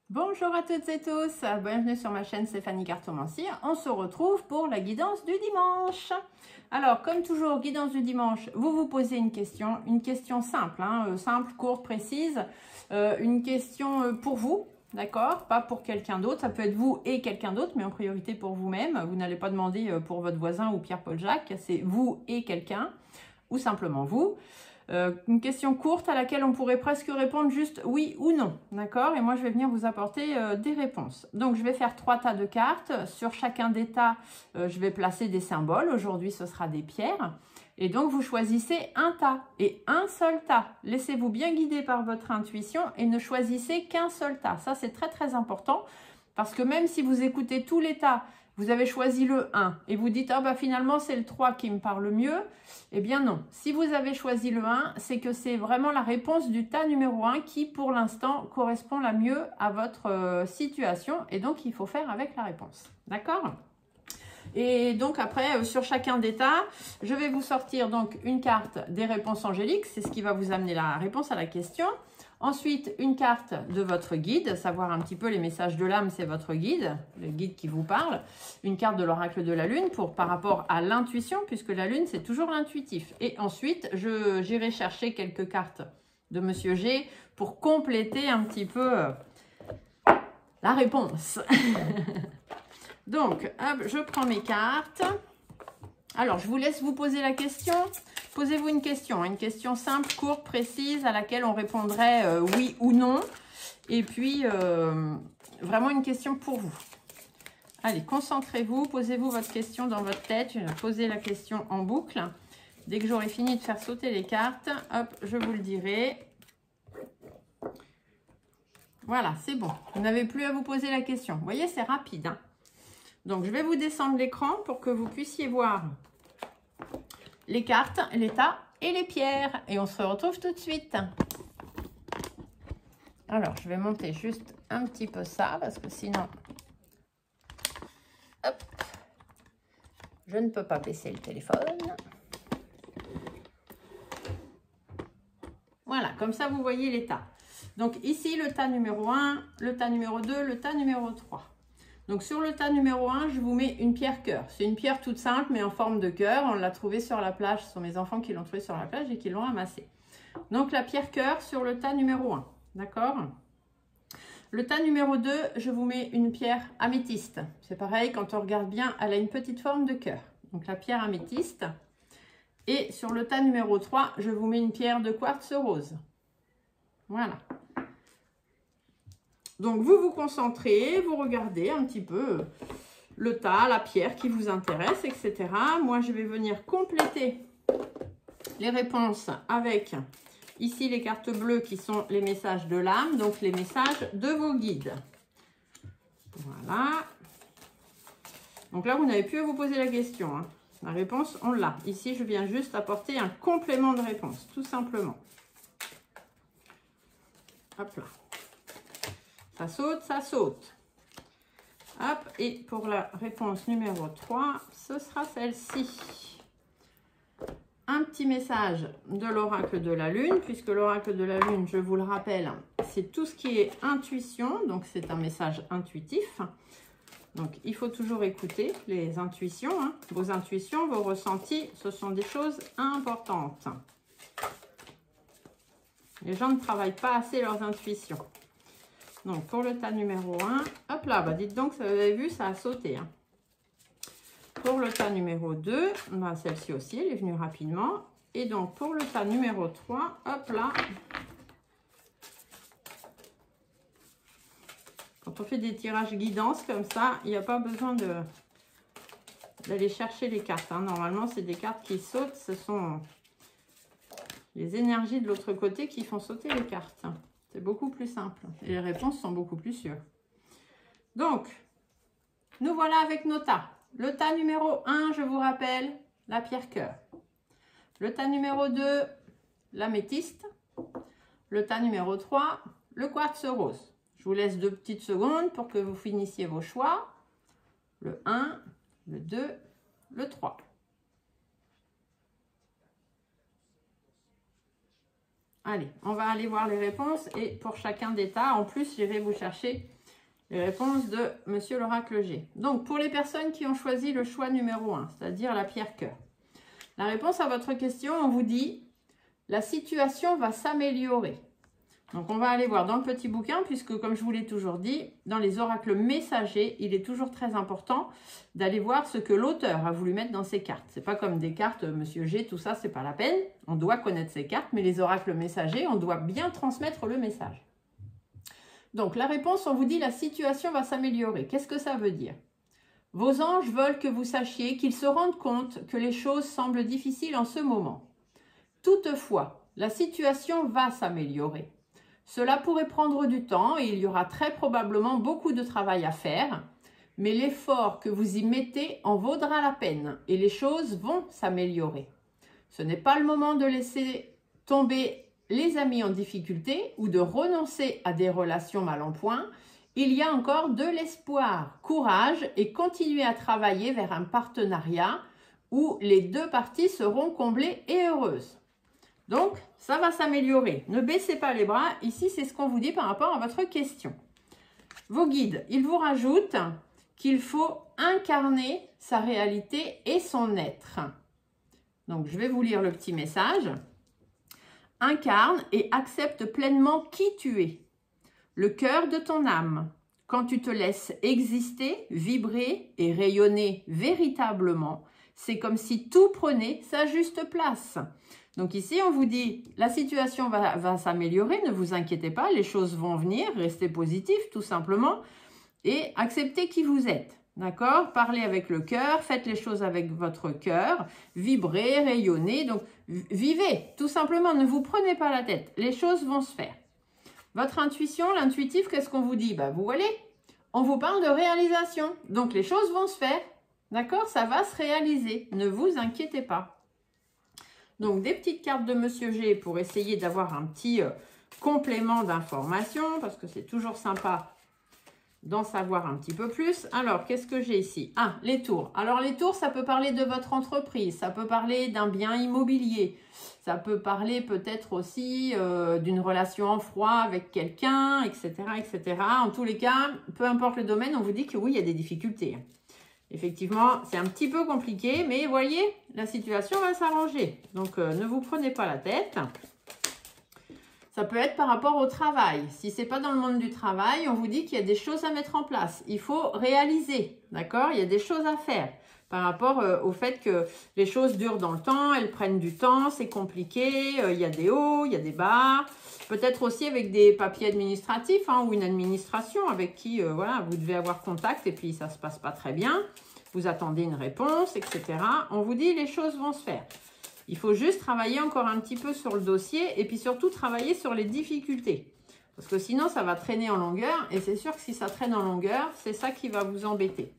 Bonjour à toutes et tous, bienvenue sur ma chaîne Stéphanie Cartomancie. On se retrouve pour la guidance du dimanche. Alors, comme toujours, guidance du dimanche, vous vous posez une question simple, simple, courte, précise, une question pour vous, d'accord? Pas pour quelqu'un d'autre, ça peut être vous et quelqu'un d'autre, mais en priorité pour vous-même. Vous n'allez pas demander pour votre voisin ou Pierre-Paul Jacques, c'est vous et quelqu'un, ou simplement vous. Une question courte à laquelle on pourrait presque répondre juste oui ou non, d'accord? Et moi, je vais venir vous apporter des réponses. Donc, je vais faire 3 tas de cartes. Sur chacun des tas, je vais placer des symboles. Aujourd'hui, ce sera des pierres. Et donc, vous choisissez un tas et un seul tas. Laissez-vous bien guider par votre intuition et ne choisissez qu'un seul tas. Ça, c'est très, très important parce que même si vous écoutez tous les tas, vous avez choisi le 1 et vous dites « Ah bah finalement c'est le 3 qui me parle mieux », eh bien non. Si vous avez choisi le 1, c'est que c'est vraiment la réponse du tas numéro 1 qui pour l'instant correspond la mieux à votre situation et donc il faut faire avec la réponse. D'accord ? Et donc après, sur chacun des tas, je vais vous sortir donc une carte des réponses angéliques, c'est ce qui va vous amener la réponse à la question. Ensuite, une carte de votre guide, savoir un petit peu les messages de l'âme, c'est votre guide, le guide qui vous parle. Une carte de l'oracle de la lune par rapport à l'intuition, puisque la lune, c'est toujours l'intuitif. Et ensuite, j'irai chercher quelques cartes de Monsieur G pour compléter un petit peu la réponse. Donc, hop, je prends mes cartes. Alors, je vous laisse vous poser la question. Posez-vous une question simple, courte, précise, à laquelle on répondrait oui ou non. Et puis, vraiment une question pour vous. Allez, concentrez-vous, posez-vous votre question dans votre tête. Je vais poser la question en boucle. Dès que j'aurai fini de faire sauter les cartes, hop, je vous le dirai. Voilà, c'est bon. Vous n'avez plus à vous poser la question. Vous voyez, c'est rapide, hein. Donc, je vais vous descendre l'écran pour que vous puissiez voir les cartes, les tas et les pierres. Et on se retrouve tout de suite. Alors, je vais monter juste un petit peu ça parce que sinon, hop, je ne peux pas baisser le téléphone. Voilà, comme ça, vous voyez les tas. Donc, ici, le tas numéro 1, le tas numéro 2, le tas numéro 3. Donc, sur le tas numéro 1, je vous mets une pierre cœur. C'est une pierre toute simple, mais en forme de cœur. On l'a trouvée sur la plage. Ce sont mes enfants qui l'ont trouvée sur la plage et qui l'ont amassée. Donc, la pierre cœur sur le tas numéro 1. D'accord? Le tas numéro 2, je vous mets une pierre améthyste. C'est pareil, quand on regarde bien, elle a une petite forme de cœur. Donc, la pierre améthyste. Et sur le tas numéro 3, je vous mets une pierre de quartz rose. Voilà. Donc, vous vous concentrez, vous regardez un petit peu le tas, la pierre qui vous intéresse, etc. Moi, je vais venir compléter les réponses avec ici les cartes bleues qui sont les messages de l'âme, donc les messages de vos guides. Voilà. Donc là, vous n'avez plus à vous poser la question, hein. La réponse, on l'a. Ici, je viens juste apporter un complément de réponse, tout simplement. Hop là. Ça saute, ça saute. Hop, et pour la réponse numéro 3, ce sera celle-ci. Un petit message de l'oracle de la lune, puisque l'oracle de la lune, je vous le rappelle, c'est tout ce qui est intuition, donc c'est un message intuitif. Donc, il faut toujours écouter les intuitions, hein. Vos intuitions, vos ressentis, ce sont des choses importantes. Les gens ne travaillent pas assez leurs intuitions. Donc, pour le tas numéro 1, hop là, bah dites donc, vous avez vu, ça a sauté, hein. Pour le tas numéro 2, bah, celle-ci aussi, elle est venue rapidement. Et donc, pour le tas numéro 3, hop là. Quand on fait des tirages guidance comme ça, il n'y a pas besoin d'aller chercher les cartes, hein. Normalement, c'est des cartes qui sautent. Ce sont les énergies de l'autre côté qui font sauter les cartes. C'est beaucoup plus simple. Et les réponses sont beaucoup plus sûres. Donc, nous voilà avec nos tas. Le tas numéro 1, je vous rappelle, la pierre cœur. Le tas numéro 2, l'améthyste. Le tas numéro 3, le quartz rose. Je vous laisse 2 petites secondes pour que vous finissiez vos choix. Le 1, le 2, le 3. Allez, on va aller voir les réponses et pour chacun des tas, en plus, j'irai vous chercher les réponses de Monsieur l'Oracle G. Donc, pour les personnes qui ont choisi le choix numéro 1, c'est-à-dire la pierre cœur. La réponse à votre question, on vous dit, la situation va s'améliorer. Donc, on va aller voir dans le petit bouquin, puisque comme je vous l'ai toujours dit, dans les oracles messagers, il est toujours très important d'aller voir ce que l'auteur a voulu mettre dans ses cartes. C'est pas comme des cartes, Monsieur G, tout ça, c'est pas la peine. On doit connaître ses cartes, mais les oracles messagers, on doit bien transmettre le message. Donc, la réponse, on vous dit, la situation va s'améliorer. Qu'est-ce que ça veut dire? Vos anges veulent que vous sachiez qu'ils se rendent compte que les choses semblent difficiles en ce moment. Toutefois, la situation va s'améliorer. Cela pourrait prendre du temps et il y aura très probablement beaucoup de travail à faire, mais l'effort que vous y mettez en vaudra la peine et les choses vont s'améliorer. Ce n'est pas le moment de laisser tomber les amis en difficulté ou de renoncer à des relations mal en point. Il y a encore de l'espoir, courage et continuez à travailler vers un partenariat où les deux parties seront comblées et heureuses. Donc, ça va s'améliorer. Ne baissez pas les bras. Ici, c'est ce qu'on vous dit par rapport à votre question. Vos guides, ils vous rajoutent qu'il faut incarner sa réalité et son être. Donc, je vais vous lire le petit message. Incarne et accepte pleinement qui tu es. Le cœur de ton âme. Quand tu te laisses exister, vibrer et rayonner véritablement, c'est comme si tout prenait sa juste place. Donc ici, on vous dit, la situation va s'améliorer, ne vous inquiétez pas, les choses vont venir, restez positif tout simplement et acceptez qui vous êtes. D'accord? Parlez avec le cœur, faites les choses avec votre cœur, vibrez, rayonnez, donc vivez tout simplement, ne vous prenez pas la tête, les choses vont se faire. Votre intuition, l'intuitif, qu'est-ce qu'on vous dit? Vous voyez, on vous parle de réalisation, donc les choses vont se faire, d'accord? Ça va se réaliser, ne vous inquiétez pas. Donc, des petites cartes de Monsieur G pour essayer d'avoir un petit complément d'information, parce que c'est toujours sympa d'en savoir un petit peu plus. Alors, qu'est-ce que j'ai ici? Ah, les tours. Alors, les tours, ça peut parler de votre entreprise, ça peut parler d'un bien immobilier, ça peut parler peut-être aussi d'une relation en froid avec quelqu'un, etc., etc. En tous les cas, peu importe le domaine, on vous dit que oui, il y a des difficultés. Effectivement, c'est un petit peu compliqué, mais voyez, la situation va s'arranger. Donc, ne vous prenez pas la tête. Ça peut être par rapport au travail. Si ce n'est pas dans le monde du travail, on vous dit qu'il y a des choses à mettre en place. Il faut réaliser, d'accord? Il y a des choses à faire par rapport au fait que les choses durent dans le temps, elles prennent du temps, c'est compliqué, il y a des hauts, il y a des bas. Peut-être aussi avec des papiers administratifs ou une administration avec qui voilà, vous devez avoir contact et puis ça ne se passe pas très bien. Vous attendez une réponse, etc. On vous dit les choses vont se faire. Il faut juste travailler encore un petit peu sur le dossier et puis surtout travailler sur les difficultés. Parce que sinon, ça va traîner en longueur et c'est sûr que si ça traîne en longueur, c'est ça qui va vous embêter.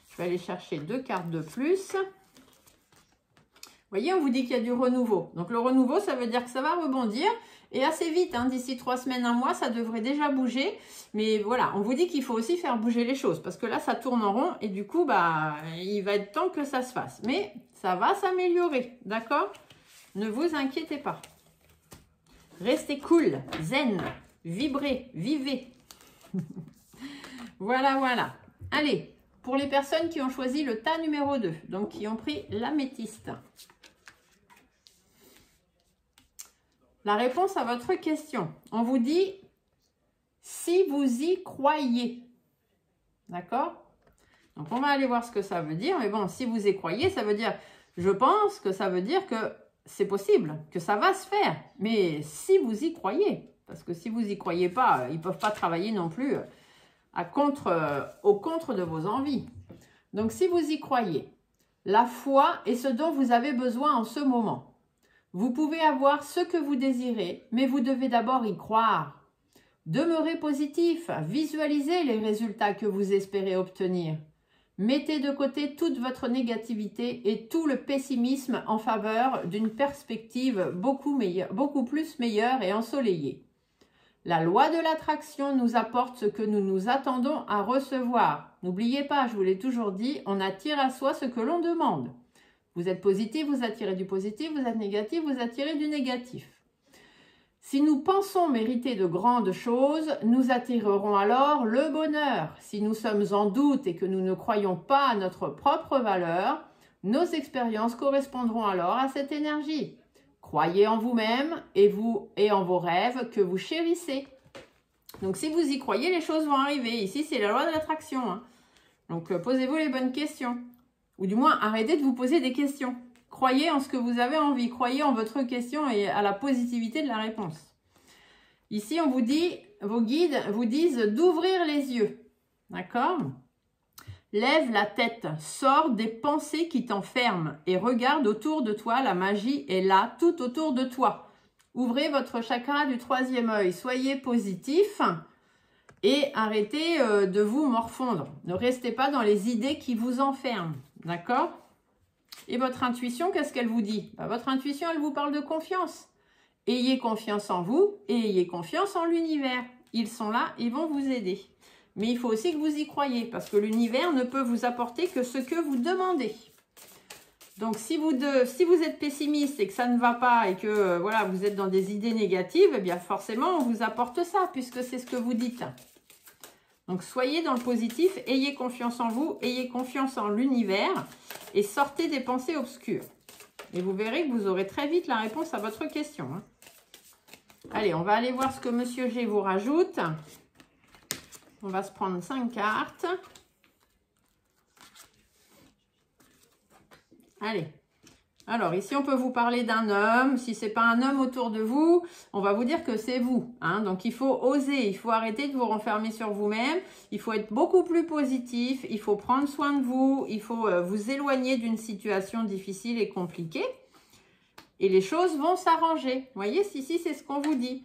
Je vais aller chercher 2 cartes de plus. Vous voyez, on vous dit qu'il y a du renouveau. Donc, le renouveau, ça veut dire que ça va rebondir. Et assez vite, d'ici 3 semaines, 1 mois, ça devrait déjà bouger. Mais voilà, on vous dit qu'il faut aussi faire bouger les choses. Parce que là, ça tourne en rond. Et du coup, il va être temps que ça se fasse. Mais ça va s'améliorer, d'accord? Ne vous inquiétez pas. Restez cool, zen, vibrez, vivez. Voilà, voilà. Allez. Pour les personnes qui ont choisi le tas numéro 2, donc qui ont pris l'améthyste. La réponse à votre question, on vous dit si vous y croyez. D'accord? Donc, on va aller voir ce que ça veut dire. Mais bon, si vous y croyez, ça veut dire, je pense que ça veut dire que c'est possible, que ça va se faire. Mais si vous y croyez, parce que si vous n'y croyez pas, ils ne peuvent pas travailler non plus au contre de vos envies. Donc, si vous y croyez, la foi est ce dont vous avez besoin en ce moment. Vous pouvez avoir ce que vous désirez, mais vous devez d'abord y croire. Demeurez positif, visualisez les résultats que vous espérez obtenir. Mettez de côté toute votre négativité et tout le pessimisme en faveur d'une perspective beaucoup plus meilleure et ensoleillée. La loi de l'attraction nous apporte ce que nous nous attendons à recevoir. N'oubliez pas, je vous l'ai toujours dit, on attire à soi ce que l'on demande. Vous êtes positif, vous attirez du positif, vous êtes négatif, vous attirez du négatif. Si nous pensons mériter de grandes choses, nous attirerons alors le bonheur. Si nous sommes en doute et que nous ne croyons pas à notre propre valeur, nos expériences correspondront alors à cette énergie. Croyez en vous-même et en vos rêves que vous chérissez. Donc, si vous y croyez, les choses vont arriver. Ici, c'est la loi de l'attraction, hein. Donc, posez-vous les bonnes questions. Ou du moins, arrêtez de vous poser des questions. Croyez en ce que vous avez envie. Croyez en votre question et à la positivité de la réponse. Ici, on vous dit, vos guides vous disent d'ouvrir les yeux. D'accord ? Lève la tête, sors des pensées qui t'enferment et regarde autour de toi. La magie est là, tout autour de toi. Ouvrez votre chakra du 3e œil. Soyez positif et arrêtez de vous morfondre. Ne restez pas dans les idées qui vous enferment. D'accord ? Et votre intuition, qu'est-ce qu'elle vous dit ? Votre intuition, elle vous parle de confiance. Ayez confiance en vous et ayez confiance en l'univers. Ils sont là, ils vont vous aider. Mais il faut aussi que vous y croyiez parce que l'univers ne peut vous apporter que ce que vous demandez. Donc, si vous êtes pessimiste et que ça ne va pas et que voilà, vous êtes dans des idées négatives, eh bien forcément, on vous apporte ça puisque c'est ce que vous dites. Donc, soyez dans le positif, ayez confiance en vous, ayez confiance en l'univers et sortez des pensées obscures. Et vous verrez que vous aurez très vite la réponse à votre question, hein. Allez, on va aller voir ce que Monsieur G vous rajoute. On va se prendre 5 cartes. Allez. Alors, ici, on peut vous parler d'un homme. Si ce n'est pas un homme autour de vous, on va vous dire que c'est vous, hein. Donc, il faut oser. Il faut arrêter de vous renfermer sur vous-même. Il faut être beaucoup plus positif. Il faut prendre soin de vous. Il faut vous éloigner d'une situation difficile et compliquée. Et les choses vont s'arranger. Vous voyez, ici, c'est ce qu'on vous dit.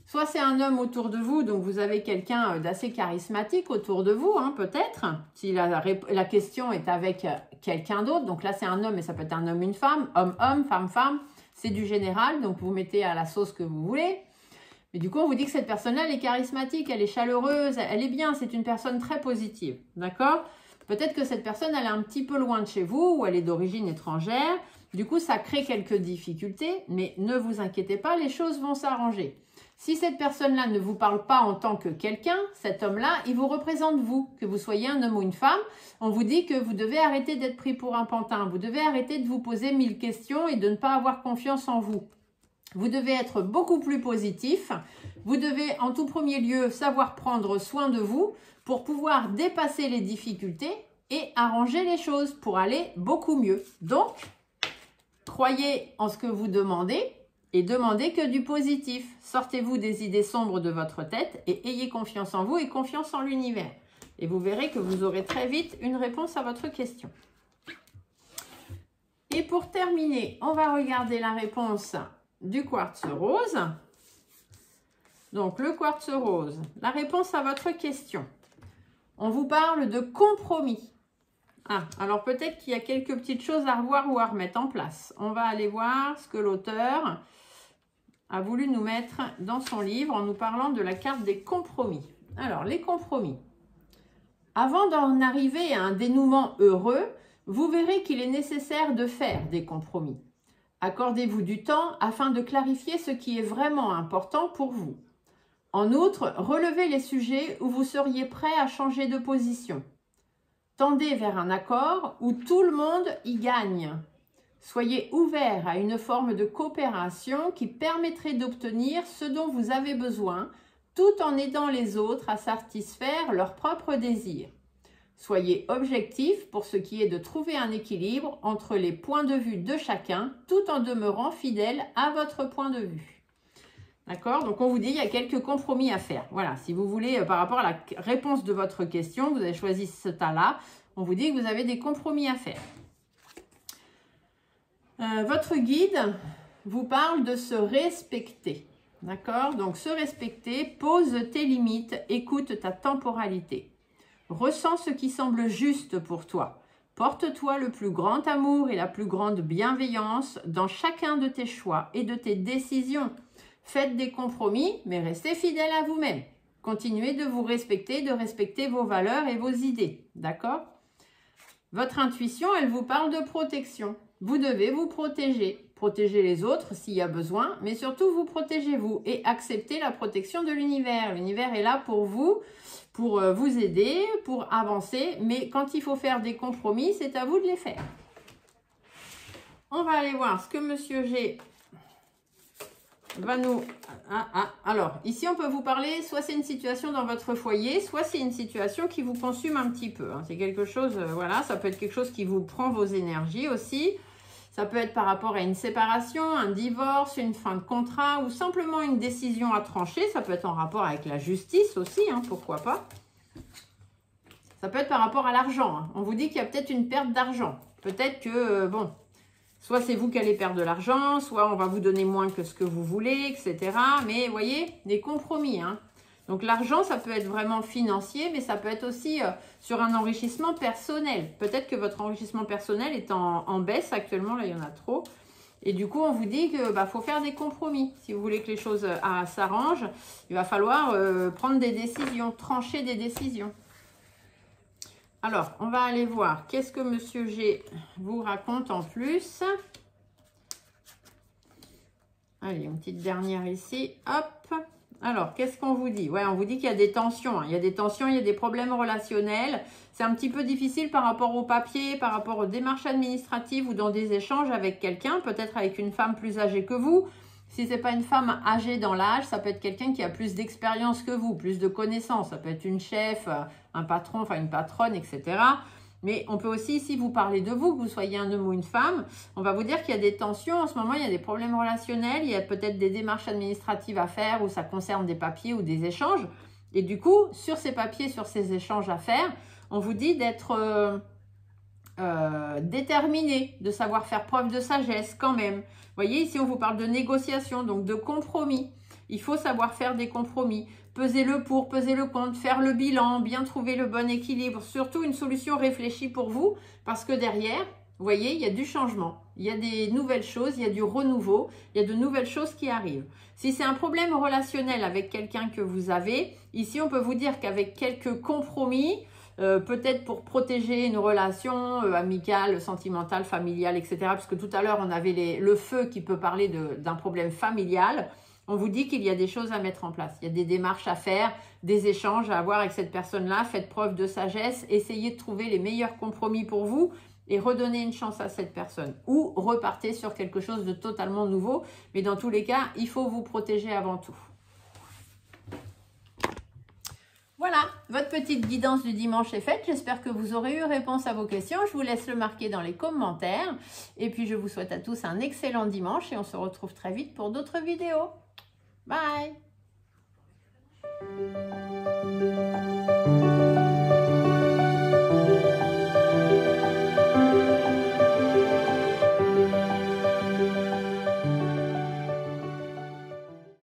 Soit c'est un homme autour de vous, donc vous avez quelqu'un d'assez charismatique autour de vous, hein, peut-être. Si la question est avec quelqu'un d'autre, donc là c'est un homme, mais ça peut être un homme, une femme, homme-homme, femme-femme. C'est du général, donc vous mettez à la sauce que vous voulez. Mais du coup, on vous dit que cette personne-là, elle est charismatique, elle est chaleureuse, elle est bien, c'est une personne très positive. D'accord ? Peut-être que cette personne, elle est un petit peu loin de chez vous ou elle est d'origine étrangère. Du coup, ça crée quelques difficultés, mais ne vous inquiétez pas, les choses vont s'arranger. Si cette personne-là ne vous parle pas en tant que quelqu'un, cet homme-là, il vous représente vous, que vous soyez un homme ou une femme. On vous dit que vous devez arrêter d'être pris pour un pantin. Vous devez arrêter de vous poser 1000 questions et de ne pas avoir confiance en vous. Vous devez être beaucoup plus positif. Vous devez en tout premier lieu savoir prendre soin de vous pour pouvoir dépasser les difficultés et arranger les choses pour aller beaucoup mieux. Donc, croyez en ce que vous demandez. Et demandez que du positif. Sortez-vous des idées sombres de votre tête et ayez confiance en vous et confiance en l'univers. Et vous verrez que vous aurez très vite une réponse à votre question. Et pour terminer, on va regarder la réponse du quartz rose. Donc, le quartz rose, la réponse à votre question. On vous parle de compromis. Ah, alors peut-être qu'il y a quelques petites choses à revoir ou à remettre en place. On va aller voir ce que l'auteur a voulu nous mettre dans son livre en nous parlant de la carte des compromis. Alors, les compromis. Avant d'en arriver à un dénouement heureux, vous verrez qu'il est nécessaire de faire des compromis. Accordez-vous du temps afin de clarifier ce qui est vraiment important pour vous. En outre, relevez les sujets où vous seriez prêt à changer de position. Tendez vers un accord où tout le monde y gagne. Soyez ouvert à une forme de coopération qui permettrait d'obtenir ce dont vous avez besoin, tout en aidant les autres à satisfaire leurs propres désirs. Soyez objectif pour ce qui est de trouver un équilibre entre les points de vue de chacun, tout en demeurant fidèle à votre point de vue. D'accord? Donc, on vous dit il y a quelques compromis à faire. Voilà, si vous voulez, par rapport à la réponse de votre question, vous avez choisi ce tas-là, on vous dit que vous avez des compromis à faire. Votre guide vous parle de se respecter, d'accord? Donc, se respecter, pose tes limites, écoute ta temporalité. Ressens ce qui semble juste pour toi. Porte-toi le plus grand amour et la plus grande bienveillance dans chacun de tes choix et de tes décisions. Faites des compromis, mais restez fidèle à vous-même. Continuez de vous respecter, de respecter vos valeurs et vos idées, d'accord? Votre intuition, elle vous parle de protection. vous devez vous protéger. Protéger les autres s'il y a besoin, mais surtout vous protégez vous et acceptez la protection de l'univers. L'univers est là pour vous aider, pour avancer, mais quand il faut faire des compromis, c'est à vous de les faire. On va aller voir ce que Monsieur G va nous... Alors, ici, on peut vous parler, soit c'est une situation dans votre foyer, soit c'est une situation qui vous consume un petit peu. Hein. C'est quelque chose, voilà, ça peut être quelque chose qui vous prend vos énergies aussi. Ça peut être par rapport à une séparation, un divorce, une fin de contrat ou simplement une décision à trancher. Ça peut être en rapport avec la justice aussi, hein, pourquoi pas. Ça peut être par rapport à l'argent. Hein. On vous dit qu'il y a peut-être une perte d'argent. Peut-être que, bon... Soit c'est vous qui allez perdre de l'argent, soit on va vous donner moins que ce que vous voulez, etc. Mais vous voyez, des compromis. Hein. Donc l'argent, ça peut être vraiment financier, mais ça peut être aussi sur un enrichissement personnel. Peut-être que votre enrichissement personnel est en baisse actuellement, là il y en a trop. Et du coup, on vous dit qu'il faut faire des compromis. Si vous voulez que les choses s'arrangent, il va falloir prendre des décisions, trancher des décisions. Alors, on va aller voir qu'est-ce que Monsieur G vous raconte en plus. Allez, une petite dernière ici. Hop. Alors, qu'est-ce qu'on vous dit? Ouais, on vous dit qu'il y a des tensions. Hein. Il y a des tensions, il y a des problèmes relationnels. C'est un petit peu difficile par rapport au papier, par rapport aux démarches administratives ou dans des échanges avec quelqu'un, peut-être avec une femme plus âgée que vous. Si ce n'est pas une femme âgée dans l'âge, ça peut être quelqu'un qui a plus d'expérience que vous, plus de connaissances. Ça peut être une chef, un patron, enfin une patronne, etc. Mais on peut aussi, si vous parlez de vous, que vous soyez un homme ou une femme, on va vous dire qu'il y a des tensions. En ce moment, il y a des problèmes relationnels, il y a peut-être des démarches administratives à faire où ça concerne des papiers ou des échanges. Et du coup, sur ces papiers, sur ces échanges à faire, on vous dit d'être déterminé, de savoir faire preuve de sagesse quand même. Vous voyez, ici, on vous parle de négociation, donc de compromis. Il faut savoir faire des compromis. Peser le pour, peser le contre, faire le bilan, bien trouver le bon équilibre. Surtout une solution réfléchie pour vous, parce que derrière, vous voyez, il y a du changement. Il y a des nouvelles choses, il y a du renouveau, il y a de nouvelles choses qui arrivent. Si c'est un problème relationnel avec quelqu'un que vous avez, ici, on peut vous dire qu'avec quelques compromis, peut-être pour protéger une relation amicale, sentimentale, familiale, etc. Parce que tout à l'heure, on avait le feu qui peut parler d'un problème familial. On vous dit qu'il y a des choses à mettre en place. Il y a des démarches à faire, des échanges à avoir avec cette personne-là. Faites preuve de sagesse. Essayez de trouver les meilleurs compromis pour vous et redonner une chance à cette personne. Ou repartez sur quelque chose de totalement nouveau. Mais dans tous les cas, il faut vous protéger avant tout. Voilà, votre petite guidance du dimanche est faite. J'espère que vous aurez eu réponse à vos questions. Je vous laisse le marquer dans les commentaires. Et puis, je vous souhaite à tous un excellent dimanche et on se retrouve très vite pour d'autres vidéos. Bye!